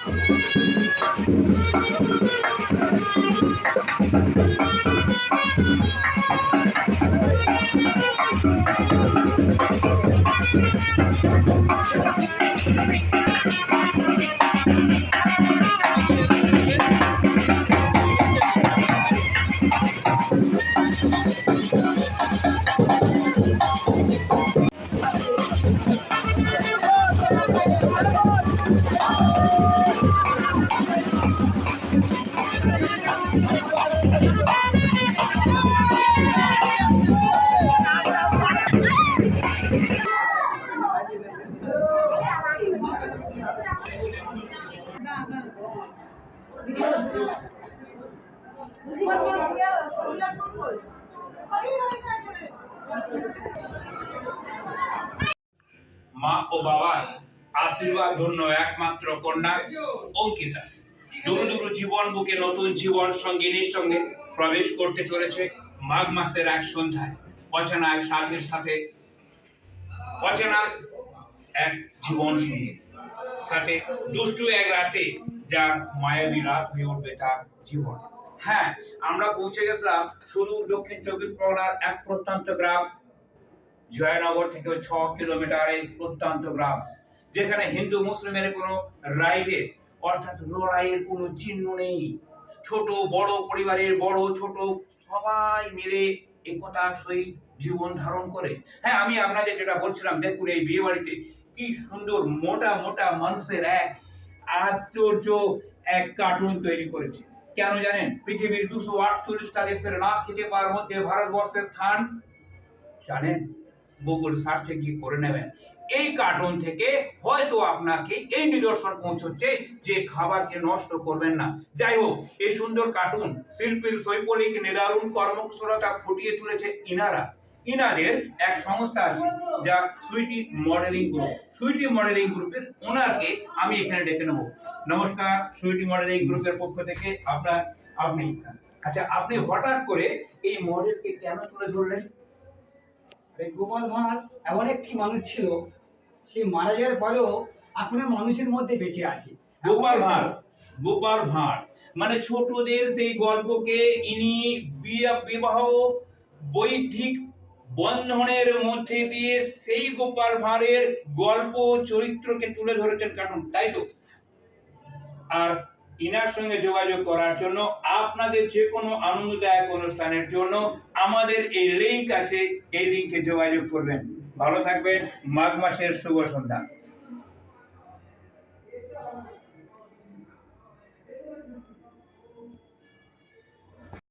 মা ও বাবার আশীর্বাদ ধন্য একমাত্র কন্যা অঙ্কিতা দুরু জীবন বুকে নতুন জীবন সঙ্গিনীর সঙ্গে প্রবেশ করতে চলেছে মাঘ মাসের এক সন্ধ্যায়। অচেনা এক সাথীর সাথে অচেনা এক জীবন সঙ্গী সাথে দুষ্টু এক রাতে যার মায়াবী রাত হয়ে উঠবে তার জীবন। হ্যাঁ, আমরা পৌঁছে গেছিলাম শুধু দক্ষিণ 24 পরগনার এক প্রত্যন্ত গ্রাম জয়নগর থেকে 6 কিলোমিটার এই প্রত্যন্ত গ্রাম, যেখানে হিন্দু মুসলিমের কোনো রাইটের অর্থাৎ লড়াইয়ের কোনো চিহ্ন নেই। ছোট বড় পরিবারের বড় ছোট সবাই মিলে একতার সহিত জীবন ধারণ করে। হ্যাঁ, আমি আপনাদের যেটা বলছিলাম, দেখুন এই বিয়ে বাড়িতে কি সুন্দর মোটা মোটা মানুষের এক আশ্চর্য এক কার্টুন তৈরি করেছে। কেন জানেন? পৃথিবীর 248টা দেশের না খেতে পাওয়ার মধ্যে ভারতবর্ষের স্থান জানেন? গুগল সার্চে গিয়ে করে নেবেন। এই কার্টুন থেকে হয়তো আপনাকে এই নিদর্শন পৌঁছচ্ছে যে খাবারকে নষ্ট করবেন না। যাই হোক, এই সুন্দর কার্টুন শিল্পীর শৈল্পিক নিদারুণ কর্মকুশলতা ফুটিয়ে তুলেছে ইনাদের এক সংস্থা আছে যা Sweety modelling group. Sweety modelling গ্রুপের ওনারকে আমি এখানে ডেকে নেব। নমস্কার, সুইটি মডেলিং গ্রুপের পক্ষ থেকে আপনি আচ্ছা, আপনি হঠাৎ করে এই মডেলকে কেন তুলে ধরলেন? গোপাল ভাঁড় এমন একটি মানুষ ছিল, সে মারা যাওয়ার পরেও এখনো মানুষের মধ্যে বেঁচে আছে। গোপাল ভাঁড় মানে ছোটদের সেই গল্পকে ইনি বিবাহ বৈদিক বন্ধনের মধ্যে দিয়ে সেই গোপাল ভাঁড়ের গল্প চরিত্রকে তুলে ধরেছেন কার্টুন, তাই তো? আর ইনার সঙ্গে যোগাযোগ করার জন্য, আপনাদের যে কোনো আনন্দদায়ক অনুষ্ঠানের জন্য আমাদের এই লিংক আছে, এই লিংকে যোগাযোগ করবেন। ভালো থাকবেন। মাঘ মাসের শুভ সন্ধ্যা।